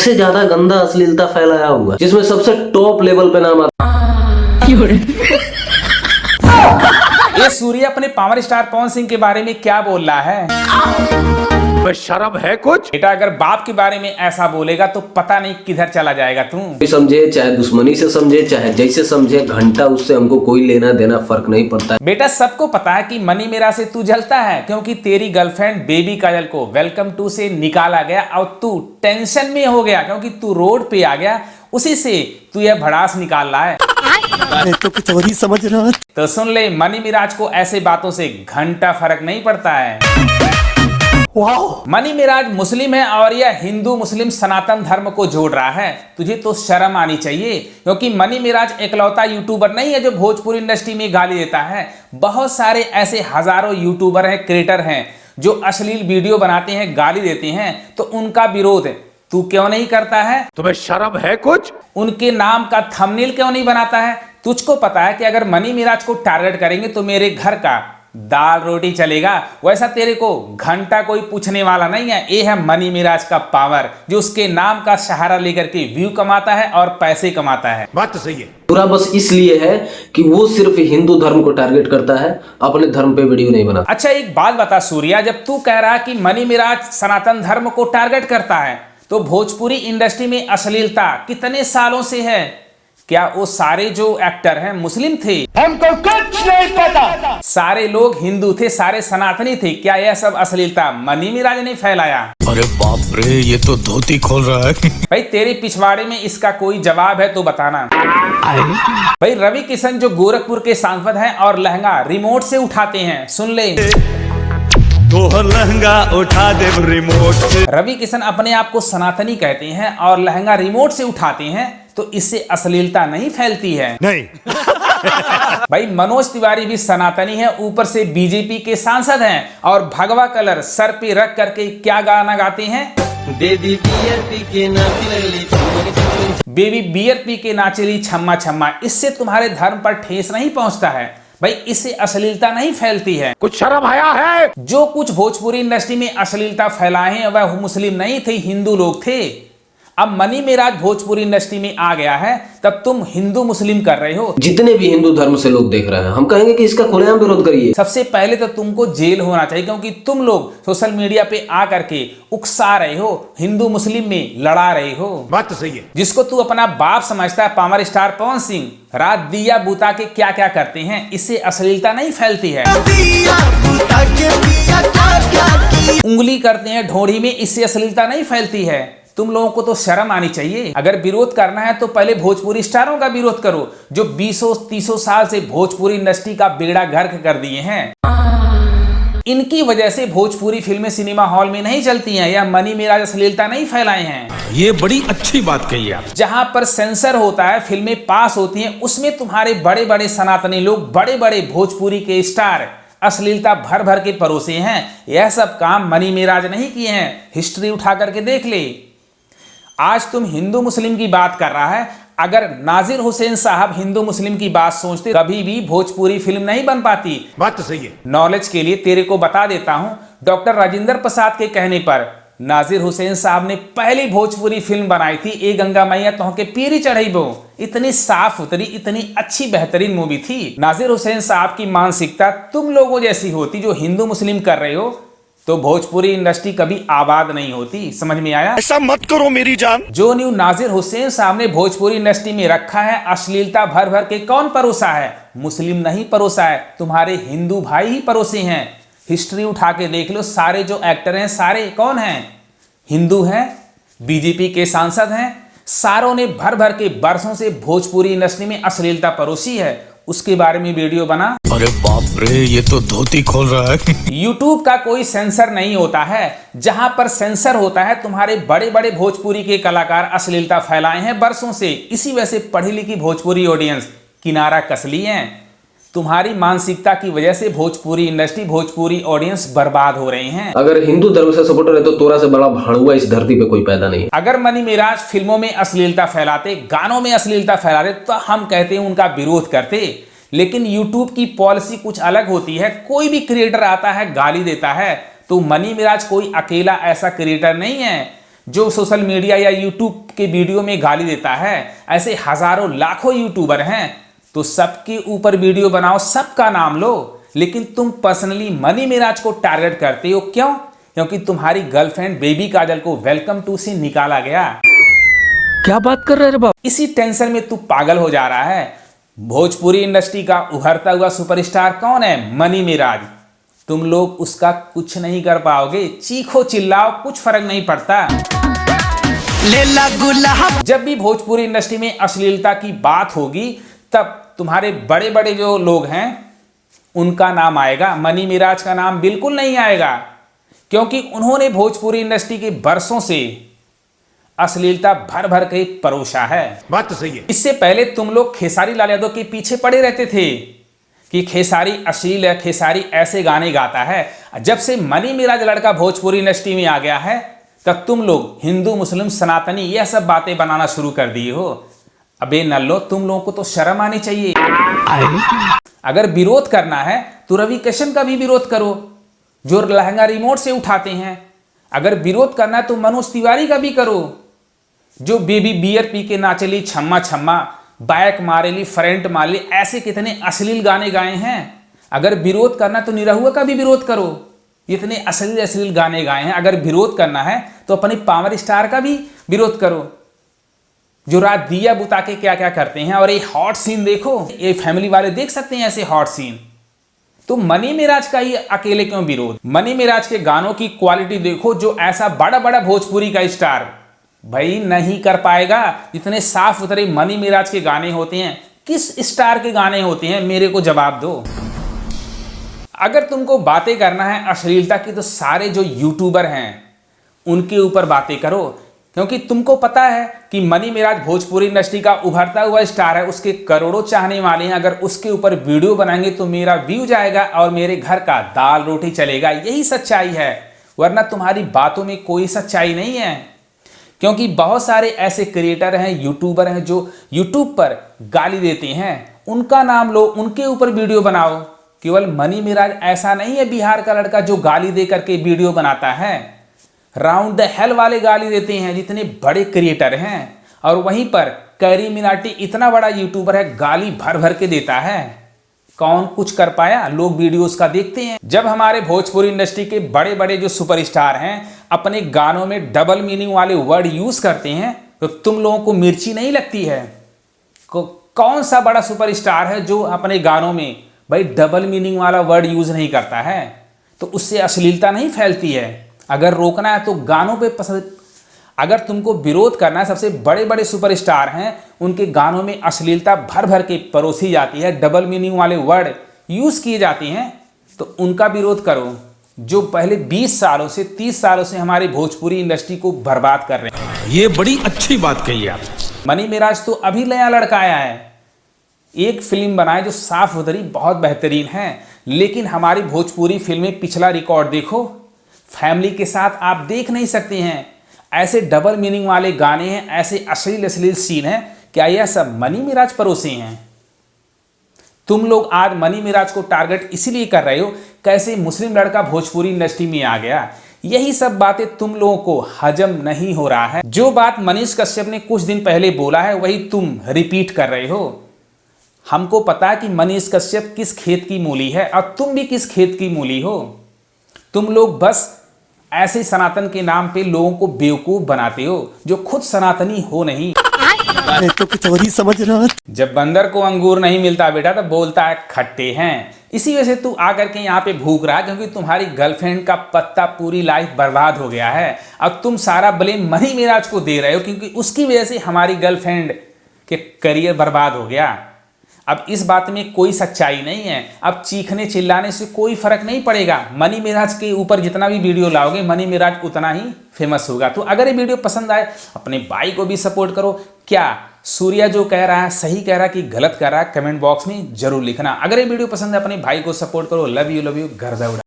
सबसे ज्यादा गंदा अश्लीलता फैलाया हुआ, जिसमें सबसे टॉप लेवल पे नाम आता ये सूर्य अपने पावर स्टार पवन सिंह के बारे में क्या बोल रहा है? शर्म है कुछ? बेटा अगर बाप के बारे में ऐसा बोलेगा तो पता नहीं किधर चला जाएगा तू। समझे चाहे दुश्मनी से समझे चाहे जैसे समझे, घंटा उससे हमको कोई लेना देना फर्क नहीं पड़ता है। बेटा सबको पता है कि मनी मेरा से तू जलता है क्योंकि तेरी गर्लफ्रेंड बेबी काजल को वेलकम टू से निकाला गया और तू टेंशन में हो गया क्योंकि तू रोड पे आ गया, उसी से तू यह भड़ास निकाल रहा है। तो कुछ और ही समझ रहा है। तो सुन ले, मनी मिराज को ऐसे बातों से घंटा फर्क नहीं पड़ता है। मनी मिराज मुस्लिम है और यह हिंदू मुस्लिम सनातन धर्म को जोड़ रहा है। तुझे तो शर्म आनी चाहिए क्योंकि मनी मिराज एकलौता यूट्यूबर नहीं है जो भोजपुरी इंडस्ट्री में गाली देता है। बहुत सारे ऐसे हजारों यूट्यूबर हैं, क्रिएटर हैं जो अश्लील वीडियो बनाते हैं, गाली देते हैं, तो उनका विरोध तू क्यों नहीं करता है? तुम्हें शर्म है कुछ? उनके नाम का थंबनेल क्यों नहीं बनाता है? तुझको पता है कि अगर मनी मिराज को टारगेट करेंगे तो मेरे घर का दाल रोटी चलेगा, वैसा तेरे को घंटा कोई पूछने वाला नहीं है। ये है मनी मिराज का पावर जो उसके नाम का सहारा लेकर के व्यू कमाता है और पैसे कमाता है। बात तो सही है। पूरा बस इसलिए है कि वो सिर्फ हिंदू धर्म को टारगेट करता है, अपने धर्म पे वीडियो नहीं बनाता। अच्छा एक बात बता सूर्या, जब तू कह रहा कि मनी मिराज सनातन धर्म को टारगेट करता है तो भोजपुरी इंडस्ट्री में अश्लीलता कितने सालों से है? क्या वो सारे जो एक्टर हैं मुस्लिम थे? हमको कुछ नहीं पता। सारे लोग हिंदू थे, सारे सनातनी थे? क्या यह सब अश्लीलता मनी मिराज ने फैलाया? अरे बाप रे, ये तो धोती खोल रहा है। भाई तेरे पिछवाड़े में इसका कोई जवाब है तो बताना। भाई रवि किशन जो गोरखपुर के सांसद हैं और लहंगा रिमोट से उठाते हैं, सुन ले, तो लहंगा उठा दे रिमोट से। रवि किशन अपने आप को सनातनी कहते हैं और लहंगा रिमोट से उठाते हैं, तो इससे अश्लीलता नहीं फैलती है? नहीं। भाई मनोज तिवारी भी सनातनी है, ऊपर से बीजेपी के सांसद हैं और भगवा कलर सर पे रख करके क्या गाना गाते हैं? बेबी बियर पी के नाचेली छम्मा छम्मा। इससे तुम्हारे धर्म पर ठेस नहीं पहुंचता है? भाई इससे अश्लीलता नहीं फैलती है? कुछ शर्म आया है? जो कुछ भोजपुरी इंडस्ट्री में अश्लीलता फैलाए हैं वह मुस्लिम नहीं थे, हिंदू लोग थे। अब मनी मिराज भोजपुरी इंडस्ट्री में आ गया है, तब तुम हिंदू मुस्लिम कर रहे हो। जितने भी हिंदू धर्म से लोग देख रहे हैं, हम कहेंगे कि इसका खुलेआम विरोध करिए। सबसे पहले तो तुमको जेल होना चाहिए क्योंकि तुम लोग सोशल मीडिया पे आ करके उकसा रहे हो, हिंदू मुस्लिम में लड़ा रहे हो। बात तो सही है। जिसको तू अपना बाप समझता है, पावर स्टार पवन सिंह, रात दिया बुता के क्या क्या करते हैं, इससे अश्लीलता नहीं फैलती है? उंगली करते हैं ढोड़ी में, इससे अश्लीलता नहीं फैलती है? तुम लोगों को तो शर्म आनी चाहिए। अगर विरोध करना है तो पहले भोजपुरी स्टारों का विरोध करो जो 20-30 साल से भोजपुरी इंडस्ट्री का बेड़ा गर्क कर दिए हैं। इनकी वजह से भोजपुरी फिल्में सिनेमा हॉल में नहीं चलती हैं या मनी मिराज अश्लीलता नहीं फैलाए हैं। ये बड़ी अच्छी बात कही आप। जहां पर सेंसर होता है, फिल्में पास होती हैं, उसमें तुम्हारे बड़े बड़े सनातनी लोग, बड़े बड़े भोजपुरी के स्टार अश्लीलता भर भर के परोसे हैं। यह सब काम मनी मिराज नहीं किए हैं। हिस्ट्री उठा करके देख ले। आज तुम हिंदू मुस्लिम की बात कर रहा है, अगर नाजिर हुसैन साहब हिंदू मुस्लिम की बात सोचते कभी भी भोजपुरी फिल्म नहीं बन पाती। बात तो सही है। नॉलेज के लिए तेरे को बता देता हूं, डॉक्टर राजेंद्र प्रसाद के कहने पर नाजिर हुसैन साहब ने पहली भोजपुरी फिल्म बनाई थी, ए गंगा मैया तोहके पीरी चढ़ई बो। इतनी साफ सुथरी, इतनी अच्छी बेहतरीन मूवी थी। नाजिर हुसैन साहब की मानसिकता तुम लोगों जैसी होती जो हिंदू मुस्लिम कर रहे हो तो भोजपुरी इंडस्ट्री कभी आबाद नहीं होती। समझ में आया? ऐसा मत करो मेरी जान। जो न्यू नाजिर हुसैन साहब ने भोजपुरी इंडस्ट्री में रखा है, अश्लीलता भर भर के कौन परोसा है? मुस्लिम नहीं परोसा है, तुम्हारे हिंदू भाई ही परोसे हैं। हिस्ट्री उठा के देख लो, सारे जो एक्टर हैं सारे कौन हैं? हिंदू हैं, बीजेपी के सांसद हैं। सारों ने भर भर के बरसों से भोजपुरी इंडस्ट्री में अश्लीलता परोसी है। उसके बारे में वीडियो बना। अरे बाप रे, ये तो धोती खोल रहा है। यूट्यूब का कोई सेंसर नहीं होता है। जहां पर सेंसर होता है, तुम्हारे बड़े बड़े भोजपुरी के कलाकार अश्लीलता फैलाए हैं बरसों से। इसी वजह से पढ़ी लिखी भोजपुरी ऑडियंस किनारा कस ली है। तुम्हारी मानसिकता की वजह से भोजपुरी इंडस्ट्री, भोजपुरी ऑडियंस बर्बाद हो रहे हैं। अगर हिंदू धर्म से सपोर्टर है तो तोरा से बड़ा भाड़ुआ इस धरती पे कोई पैदा नहीं है। अगर मनी मिराज फिल्मों में अश्लीलता फैलाते, गानों में अश्लीलता फैलाते तो हम कहते हैं उनका विरोध करते। लेकिन यूट्यूब की पॉलिसी कुछ अलग होती है। कोई भी क्रिएटर आता है गाली देता है, तो मनी मिराज कोई अकेला ऐसा क्रिएटर नहीं है जो सोशल मीडिया या यूट्यूब के वीडियो में गाली देता है, ऐसे हजारों लाखों यूट्यूबर हैं, तो सबके ऊपर वीडियो बनाओ, सबका नाम लो, लेकिन तुम पर्सनली मनी मिराज को टारगेट करते हो। क्यों? क्योंकि तुम्हारी गर्लफ्रेंड बेबी काजल को वेलकम टू से निकाला गया। क्या बात कर रहे हैं बाप? इसी टेंशन में तू पागल हो जा रहा है। भोजपुरी इंडस्ट्री का उभरता हुआ सुपरस्टार कौन है? मनी मिराज। तुम लोग उसका कुछ नहीं कर पाओगे, चीखो चिल्लाओ, कुछ फर्क नहीं पड़ता। जब भी भोजपुरी इंडस्ट्री में अश्लीलता की बात होगी, तब तुम्हारे बड़े बड़े जो लोग हैं उनका नाम आएगा, मनी मिराज का नाम बिल्कुल नहीं आएगा, क्योंकि उन्होंने भोजपुरी इंडस्ट्री के बरसों से अश्लीलता भर भर के परोसा है। बात तो सही है। इससे पहले तुम लोग खेसारी लाल यादव के पीछे पड़े रहते थे कि खेसारी अश्लील है, खेसारी ऐसे गाने गाता है। जब से मनी मिराज लड़का भोजपुरी इंडस्ट्री में आ गया है, तब तुम लोग हिंदू मुस्लिम सनातनी यह सब बातें बनाना शुरू कर दिए हो। अबे नल्लो, तुम लोगों को तो शर्म आनी चाहिए। अगर विरोध करना है तो रवि किशन का भी विरोध करो, जो लहंगा रिमोट से उठाते हैं। अगर विरोध करना है तो मनोज तिवारी का भी करो, जो बेबी बियर पी के नाचली, छम्मा छम्मा, बैक मारेली, फ्रंट मारेली, ऐसे कितने अश्लील गाने गाए हैं। अगर विरोध करना है तो निरहुआ का भी विरोध करो, इतने अश्लील अश्लील गाने गाए हैं। अगर विरोध करना है तो अपनी पावर स्टार का भी विरोध करो, जो रात दिया बुता के क्या क्या करते हैं। और ये हॉट सीन देखो, ये फैमिली वाले देख सकते हैं ऐसे हॉट सीन। तो मनी मिराज का ही अकेले क्यों विरोध? मनी मिराज के गानों की क्वालिटी देखो, जो ऐसा बड़ा बड़ा भोजपुरी का स्टार भाई नहीं कर पाएगा। इतने साफ सुथरे मनी मिराज के गाने होते हैं, किस स्टार के गाने होते हैं? मेरे को जवाब दो। अगर तुमको बातें करना है अश्लीलता की, तो सारे जो यूट्यूबर हैं उनके ऊपर बातें करो, क्योंकि तुमको पता है कि मनी मिराज भोजपुरी इंडस्ट्री का उभरता हुआ स्टार है, उसके करोड़ों चाहने वाले हैं। अगर उसके ऊपर वीडियो बनाएंगे तो मेरा व्यू जाएगा और मेरे घर का दाल रोटी चलेगा। यही सच्चाई है, वरना तुम्हारी बातों में कोई सच्चाई नहीं है। क्योंकि बहुत सारे ऐसे क्रिएटर हैं, यूट्यूबर हैं, जो यूट्यूब पर गाली देते हैं, उनका नाम लो, उनके ऊपर वीडियो बनाओ। केवल मनी मिराज ऐसा नहीं है बिहार का लड़का जो गाली दे करके वीडियो बनाता है, राउंड द हेल वाले गाली देते हैं, जितने बड़े क्रिएटर हैं। और वहीं पर कैरी मिनाटी इतना बड़ा यूट्यूबर है, गाली भर भर के देता है। कौन कुछ कर पाया? लोग वीडियोस का देखते हैं। जब हमारे भोजपुरी इंडस्ट्री के बड़े बड़े जो सुपरस्टार हैं अपने गानों में डबल मीनिंग वाले वर्ड यूज करते हैं, तो तुम लोगों को मिर्ची नहीं लगती है? कौन सा बड़ा सुपरस्टार है जो अपने गानों में भाई डबल मीनिंग वाला वर्ड यूज नहीं करता है? तो उससे अश्लीलता नहीं फैलती है। अगर रोकना है तो गानों पे पसंद, अगर तुमको विरोध करना है, सबसे बड़े बड़े सुपरस्टार हैं, उनके गानों में अश्लीलता भर भर के परोसी जाती है, डबल मीनिंग वाले वर्ड यूज किए जाते हैं, तो उनका विरोध करो, जो पहले 20 सालों से 30 सालों से हमारी भोजपुरी इंडस्ट्री को बर्बाद कर रहे हैं। ये बड़ी अच्छी बात कही आप। मनी मिराज तो अभी नया लड़का आया है, एक फिल्म बनाए जो साफ सुथरी बहुत बेहतरीन है, लेकिन हमारी भोजपुरी फिल्में पिछला रिकॉर्ड देखो, फैमिली के साथ आप देख नहीं सकते हैं। ऐसे डबल मीनिंग वाले गाने हैं, ऐसे अश्लील अश्लील सीन हैं। क्या यह सब मनी मिराज परोसे हैं? तुम लोग आज मनी मिराज को टारगेट इसीलिए कर रहे हो, कैसे मुस्लिम लड़का भोजपुरी इंडस्ट्री में आ गया। यही सब बातें तुम लोगों को हजम नहीं हो रहा है। जो बात मनीष कश्यप ने कुछ दिन पहले बोला है, वही तुम रिपीट कर रहे हो। हमको पता है कि मनीष कश्यप किस खेत की मूली है और तुम भी किस खेत की मूली हो। तुम लोग बस ऐसे सनातन के नाम पे लोगों को बेवकूफ बनाते हो, जो खुद सनातनी हो नहीं। तो कुछ और ही समझ रहा। जब बंदर को अंगूर नहीं मिलता बेटा, तो बोलता है खट्टे हैं। इसी वजह से तू आकर के यहाँ पे भूख रहा है, क्योंकि तुम्हारी गर्लफ्रेंड का पत्ता पूरी लाइफ बर्बाद हो गया है। अब तुम सारा ब्लेम मनी मिराज को दे रहे हो, क्योंकि उसकी वजह से हमारी गर्लफ्रेंड के करियर बर्बाद हो गया। अब इस बात में कोई सच्चाई नहीं है। अब चीखने चिल्लाने से कोई फर्क नहीं पड़ेगा। मनी मिराज के ऊपर जितना भी वीडियो लाओगे, मनी मिराज उतना ही फेमस होगा। तो अगर ये वीडियो पसंद आए, अपने भाई को भी सपोर्ट करो। क्या सूर्या जो कह रहा है सही कह रहा है कि गलत कह रहा है, कमेंट बॉक्स में जरूर लिखना। अगर ये वीडियो पसंद है, अपने भाई को सपोर्ट करो। लव यू घर जा उड़ा।